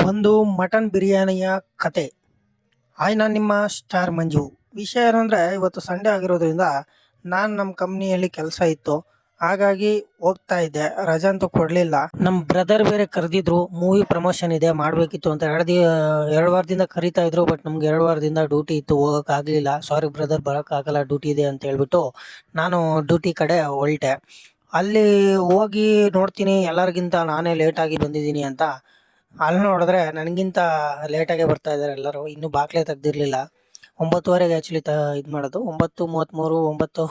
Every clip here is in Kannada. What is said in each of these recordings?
ಒಂದು ಮಟನ್ ಬಿರಿಯಾನಿಯ ಕತೆ. ಹಾಯ್, ನಾನು ನಿಮ್ಮ ಸ್ಟಾರ್ ಮಂಜು. ವಿಷಯ ಏನಂದರೆ, ಇವತ್ತು ಸಂಡೇ ಆಗಿರೋದ್ರಿಂದ ನಾನು ನಮ್ಮ ಕಂಪ್ನಿಯಲ್ಲಿ ಕೆಲಸ ಇತ್ತು. ಹಾಗಾಗಿ ಹೋಗ್ತಾ ಇದ್ದೆ. ರಜೆ ಅಂತೂ ಕೊಡಲಿಲ್ಲ. ನಮ್ಮ ಬ್ರದರ್ ಬೇರೆ ಕರೆದಿದ್ರು, ಮೂವಿ ಪ್ರಮೋಷನ್ ಇದೆ ಮಾಡಬೇಕಿತ್ತು ಅಂತ. ಎರಡು ವಾರದಿಂದ ಕರೀತಾ ಇದ್ರು. ಬಟ್ ನಮ್ಗೆ 2 ವಾರದಿಂದ ಡ್ಯೂಟಿ ಇತ್ತು, ಹೋಗೋಕ್ಕಾಗಲಿಲ್ಲ. ಸಾರಿ ಬ್ರದರ್, ಬರೋಕ್ಕಾಗಲ್ಲ, ಡ್ಯೂಟಿ ಇದೆ ಅಂತ ಹೇಳ್ಬಿಟ್ಟು ನಾನು ಡ್ಯೂಟಿ ಕಡೆ ಹೊರಟೆ. ಅಲ್ಲಿ ಹೋಗಿ ನೋಡ್ತೀನಿ, ಎಲ್ಲರಿಗಿಂತ ನಾನೇ ಲೇಟಾಗಿ ಬಂದಿದ್ದೀನಿ ಅಂತ. ಅಲ್ಲಿ ನೋಡಿದ್ರೆ ನನಗಿಂತ ಲೇಟಾಗೆ ಬರ್ತಾ ಇದ್ದಾರೆ ಎಲ್ಲರೂ. ಇನ್ನೂ ಬಾಗಿಲೇ ತೆಗ್ದಿರಲಿಲ್ಲ. 9:30ಗೆ ಆ್ಯಕ್ಚುಲಿ ಇದು ಮಾಡೋದು. 9:33,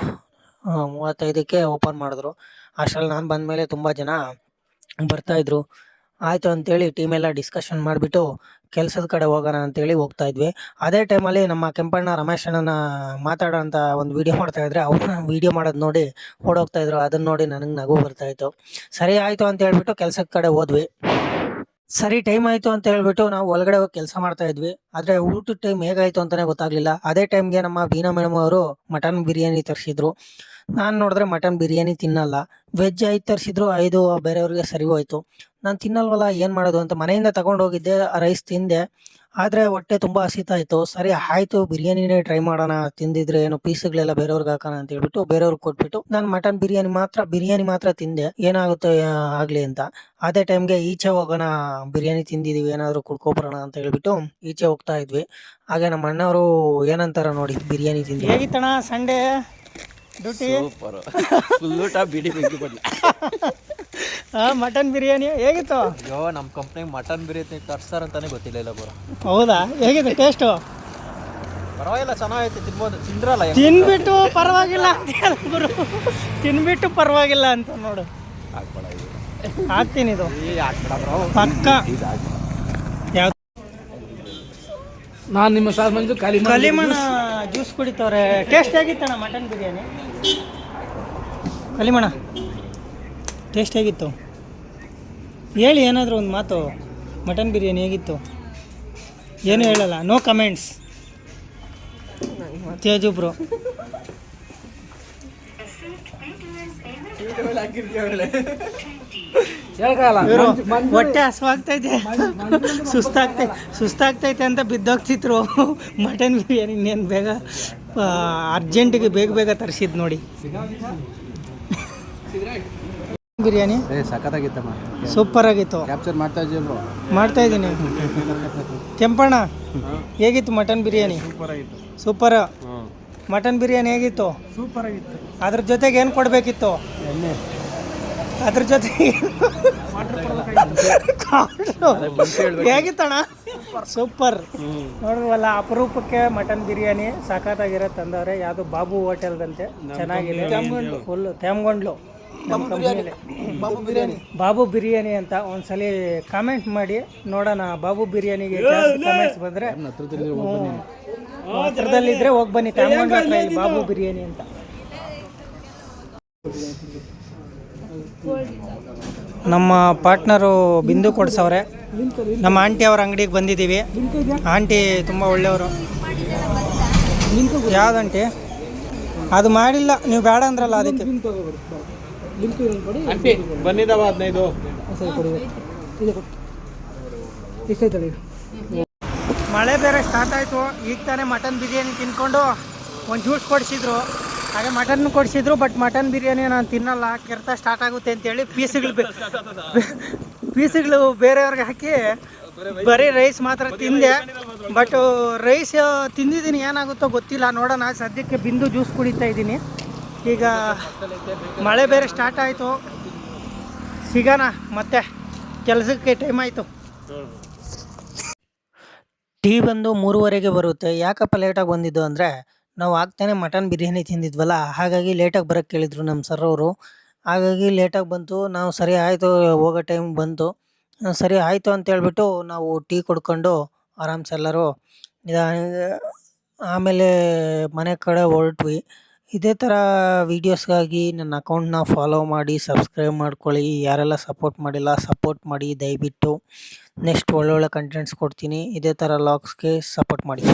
9:35ಕ್ಕೆ ಓಪನ್ ಮಾಡಿದ್ರು. ಅಷ್ಟರಲ್ಲಿ ನಾನು ಬಂದಮೇಲೆ ತುಂಬ ಜನ ಬರ್ತಾಯಿದ್ರು. ಆಯಿತು ಅಂತೇಳಿ ಟೀಮೆಲ್ಲ ಡಿಸ್ಕಷನ್ ಮಾಡಿಬಿಟ್ಟು ಕೆಲಸದ ಕಡೆ ಹೋಗೋಣ ಅಂತೇಳಿ ಹೋಗ್ತಾ ಇದ್ವಿ. ಅದೇ ಟೈಮಲ್ಲಿ ನಮ್ಮ ಕೆಂಪಣ್ಣ ರಮೇಶ್ ಅಣ್ಣನ ಮಾತಾಡೋ ಅಂತ ಒಂದು ವೀಡಿಯೋ ಮಾಡ್ತಾಯಿದ್ರೆ, ಅವ್ರನ್ನ ವೀಡಿಯೋ ಮಾಡೋದು ನೋಡಿ ಓಡೋಗ್ತಾಯಿದ್ರು. ಅದನ್ನು ನೋಡಿ ನನಗೆ ನಗು ಬರ್ತಾಯಿತ್ತು. ಸರಿ ಆಯಿತು ಅಂತ ಹೇಳ್ಬಿಟ್ಟು ಕೆಲಸದ ಕಡೆ ಹೋದ್ವಿ. ಸರಿ ಟೈಮ್ ಆಯಿತು ಅಂತ ಹೇಳ್ಬಿಟ್ಟು ನಾವು ಒಳಗಡೆ ಹೋಗಿ ಕೆಲಸ ಮಾಡ್ತಾ ಇದ್ವಿ. ಆದರೆ ಊಟದ ಟೈಮ್ ಹೇಗಾಯಿತು ಅಂತಲೇ ಗೊತ್ತಾಗಲಿಲ್ಲ. ಅದೇ ಟೈಮ್ಗೆ ನಮ್ಮ ಬೀನಾ ಮೇಡಮ್ ಅವರು ಮಟನ್ ಬಿರಿಯಾನಿ ತರಿಸಿದ್ರು. ನಾನು ನೋಡಿದ್ರೆ ಮಟನ್ ಬಿರಿಯಾನಿ ತಿನ್ನಲ್ಲ. ವೆಜ್ 5 ತರಿಸಿದ್ರು, 5 ಬೇರೆಯವ್ರಿಗೆ ಸರಿ ಹೋಯಿತು. ನಾನು ತಿನ್ನಲ್ವಲ್ಲ, ಏನು ಮಾಡೋದು ಅಂತ ಮನೆಯಿಂದ ತಗೊಂಡು ಹೋಗಿದ್ದೆ. ರೈಸ್ ತಿಂದೆ, ಆದರೆ ಹೊಟ್ಟೆ ತುಂಬ ಹಸಿತಾ ಇತ್ತು. ಸರಿ ಆಯಿತು, ಬಿರಿಯಾನಿನೇ ಟ್ರೈ ಮಾಡೋಣ, ತಿಂದಿದ್ರೆ ಏನು ಪೀಸ್ಗಳೆಲ್ಲ ಬೇರೆಯವ್ರಿಗೆ ಹಾಕೋಣ ಅಂತ ಹೇಳ್ಬಿಟ್ಟು ಬೇರೆಯವ್ರಿಗೆ ಕೊಟ್ಬಿಟ್ಟು ನಾನು ಮಟನ್ ಬಿರಿಯಾನಿ ಮಾತ್ರ ತಿಂದೆ. ಏನಾಗುತ್ತೆ ಆಗಲಿ ಅಂತ. ಅದೇ ಟೈಮ್ಗೆ ಈಚೆ ಹೋಗೋಣ, ಬಿರಿಯಾನಿ ತಿಂದಿದ್ದೀವಿ, ಏನಾದರೂ ಕುಡ್ಕೊಬರೋಣ ಅಂತ ಹೇಳ್ಬಿಟ್ಟು ಈಚೆ ಹೋಗ್ತಾ ಇದ್ವಿ. ಹಾಗೆ ನಮ್ಮ ಅಣ್ಣವರು ಏನಂತಾರ ನೋಡಿ, ಬಿರಿಯಾನಿ ತಿಂದು. ಹೇಗಿತ್ತಣ್ಣ ಸಂಡೇ ಡ್ಯೂಟಿ? ಫುಲ್ ಊಟ ಬಿಡಿ ಬೆಂಕಿ ಬರಲಿ. ಮಟನ್ ಬಿರಿಯಾನಿ ಹೇಗಿತ್ತು? ಅಯ್ಯೋ, ನಮ್ಮ ಕಂಪ್ನಿಗೆ ಮಟನ್ ಬಿರಿಯಾನಿ ತರ್ಸ್ತಾರಂತಾನೆ ಗೊತ್ತಿಲ್ಲ ಬರೋ. ಹೌದಾ? ಹೇಗಿದೆ ಟೇಸ್ಟು? ಪರವಾಗಿಲ್ಲ, ಚೆನ್ನಾಗೈತೆ, ತಿನ್ಬೋದು. ತಿಂದ್ರಲ್ಲ? ತಿನ್ಬಿಟ್ಟು ಪರವಾಗಿಲ್ಲ ಅಂತ ಗುರು, ತಿನ್ಬಿಟ್ಟು ಪರವಾಗಿಲ್ಲ ಅಂತ ನೋಡು. ಹಾಕ್ತೀನಿ ಇದು ಪಕ್ಕ. ಯಾವ್ದು? ನಾನು ನಿಮ್ಮ ಸಾರ್ ಮಂಜು ಕಲಿಮಣ ಜ್ಯೂಸ್ ಕುಡಿತವ್ರೆ. ಟೇಸ್ಟ್ ಹೇಗಿತ್ತಣ್ಣ ಮಟನ್ ಬಿರಿಯಾನಿ? ಕಲಿಮಣ ಟೇಸ್ಟ್ ಹೇಗಿತ್ತು ಹೇಳಿ, ಏನಾದರೂ ಒಂದು ಮಾತು. ಮಟನ್ ಬಿರಿಯಾನಿ ಹೇಗಿತ್ತು? ಏನು ಹೇಳಲ್ಲ, ನೋ ಕಮೆಂಟ್ಸ್. ತೇಜು ಬ್ರೋ, ಹೊಟ್ಟೆ ಹಸುವಾಗ್ತೈತೆ, ಸುಸ್ತಾಗ್ತೈತೆ ಅಂತ ಬಿದ್ದೋಗ್ತಿದ್ರು. ಮಟನ್ ಬಿರಿಯಾನಿ ಇನ್ನೇನು ಬೇಗ ಅರ್ಜೆಂಟಿಗೆ ಬೇಗ ತರಿಸಿದ್ದು ನೋಡಿ. ಬಿರಿಯಾನಿ ಸಖತ್ತಾಗಿತ್ತಮ್ಮ, ಸೂಪರ್ ಆಗಿತ್ತು. ಕ್ಯಾಪ್ಚರ್ ಮಾಡ್ತಾ ಇದ್ದೀನಿ. ಕೆಂಪಣ್ಣ ಹೇಗಿತ್ತು mutton biryani? Super. Mutton biryani ಹೇಗಿತ್ತು? ಸೂಪರ್ ಆಗಿತ್ತು. ಅದ್ರ ಜೊತೆಗೆ ಏನು ಕೊಡಬೇಕಿತ್ತು? ಅದ್ರ ಜೊತೆಗೆ ಹೇಗಿತ್ತಣ್ಣ? ಸೂಪರ್. ನೋಡ್ರವಲ್ಲ, ಅಪರೂಪಕ್ಕೆ ಮಟನ್ ಬಿರಿಯಾನಿ ಸಖತ್ತಾಗಿರೋ ತಂದವ್ರೆ. ಯಾವುದು ಬಾಬು ಹೋಟೆಲ್ದಂತೆ, ಚೆನ್ನಾಗಿದೆ. ಫುಲ್ ತ್ಯಾಮ್ಗೊಂಡ್ಲು ನಮ್ಮ ಕಂಪ್ನಿಯಲ್ಲಿ ಬಾಬು ಬಿರಿಯಾನಿ ಅಂತ. ಒಂದ್ಸಲಿ ಕಾಮೆಂಟ್ ಮಾಡಿ ನೋಡೋಣ. ಬಾಬು ಬಿರಿಯಾನಿಗೆ ಜಾಸ್ತಿ ಕಾಮೆಂಟ್ಸ್ ಬಂದರೆ ಹತ್ರದಲ್ಲಿದ್ದರೆ ಹೋಗಿ ಬನ್ನಿ, ತ್ಯಾಮ್ಗೊಂಡ್ಲ ಹತ್ರ ಈ ಬಾಬು ಬಿರಿಯಾನಿ ಅಂತ. ನಮ್ಮ ಪಾರ್ಟ್ನರು ಬಿಂದು ಕೊಡ್ಸವ್ರೆ. ನಮ್ಮ ಆಂಟಿ ಅವ್ರ ಅಂಗಡಿಗೆ ಬಂದಿದ್ದೀವಿ. ಆಂಟಿ ತುಂಬ ಒಳ್ಳೆಯವರು. ಯಾವ್ದು ಆಂಟಿ? ಅದು ಮಾಡಿಲ್ಲ, ನೀವು ಬೇಡ ಅಂದ್ರಲ್ಲ ಅದಕ್ಕೆ. ಬಂದಿದ್ದಾವ 15 ಮಳೆ ಬೇರೆ ಸ್ಟಾರ್ಟ್ ಆಯಿತು. ಈಗ ತಾನೇ ಮಟನ್ ಬಿರಿಯಾನಿ ತಿನ್ಕೊಂಡು ಒಂದು ಜ್ಯೂಸ್ ಕೊಡಿಸಿದ್ರು. ಹಾಗೆ ಮಟನ್ ಕೊಡಿಸಿದ್ರು. ಬಟ್ ಮಟನ್ ಬಿರಿಯಾನಿ ನಾನು ತಿನ್ನಲ್ಲ, ಕೆರೆತ ಸ್ಟಾರ್ಟ್ ಆಗುತ್ತೆ ಅಂತೇಳಿ ಪೀಸ್ಗಳು ಬೇರೆಯವ್ರಿಗೆ ಹಾಕಿ ಬರೀ ರೈಸ್ ಮಾತ್ರ ತಿಂದೆ. ಬಟ್ ರೈಸ್ ತಿಂದಿದ್ದೀನಿ, ಏನಾಗುತ್ತೋ ಗೊತ್ತಿಲ್ಲ, ನೋಡೋಣ. ಸದ್ಯಕ್ಕೆ ಬಿಂದು ಜ್ಯೂಸ್ ಕುಡಿತಾ ಇದ್ದೀನಿ. ಈಗ ಮಳೆ ಬೇರೆ ಸ್ಟಾರ್ಟ್ ಆಯಿತು. ಸಿಗೋಣ ಮತ್ತೆ, ಕೆಲಸಕ್ಕೆ ಟೈಮ್ ಆಯಿತು. ಟೀ ಬಂದು 3:30ಗೆ ಬರುತ್ತೆ. ಯಾಕಪ್ಪ ಲೇಟಾಗಿ ಬಂದಿದ್ದು ಅಂದರೆ, ನಾವು ಆಗ್ತಾನೆ ಮಟನ್ ಬಿರಿಯಾನಿ ತಿಂದಿದ್ವಲ್ಲ, ಹಾಗಾಗಿ ಲೇಟಾಗಿ ಬರೋಕ್ಕೆ ಕೇಳಿದರು ನಮ್ಮ ಸರ್ ಅವರು. ಹಾಗಾಗಿ ಲೇಟಾಗಿ ಬಂತು. ನಾವು ಸರಿ ಆಯಿತು, ಹೋಗೋ ಟೈಮ್ ಬಂತು. ಸರಿ ಆಯಿತು ಅಂತೇಳ್ಬಿಟ್ಟು ನಾವು ಟೀ ಕುಡ್ಕೊಂಡು ಆರಾಮ್ಸೆ ಎಲ್ಲರೂ ಆಮೇಲೆ ಮನೆ ಕಡೆ ಹೊರಟ್ವಿ. ಇದೇ ಥರ ವೀಡಿಯೋಸ್ಗಾಗಿ ನನ್ನ ಅಕೌಂಟ್ನ ಫಾಲೋ ಮಾಡಿ, ಸಬ್ಸ್ಕ್ರೈಬ್ ಮಾಡ್ಕೊಳ್ಳಿ. ಯಾರೆಲ್ಲ ಸಪೋರ್ಟ್ ಮಾಡಿಲ್ಲ, ಸಪೋರ್ಟ್ ಮಾಡಿ ದಯವಿಟ್ಟು. ನೆಕ್ಸ್ಟ್ ಒಳ್ಳೊಳ್ಳೆ ಕಂಟೆಂಟ್ಸ್ ಕೊಡ್ತೀನಿ. ಇದೇ ಥರ ಲಾಗ್ಸ್ಗೆ ಸಪೋರ್ಟ್ ಮಾಡಿ.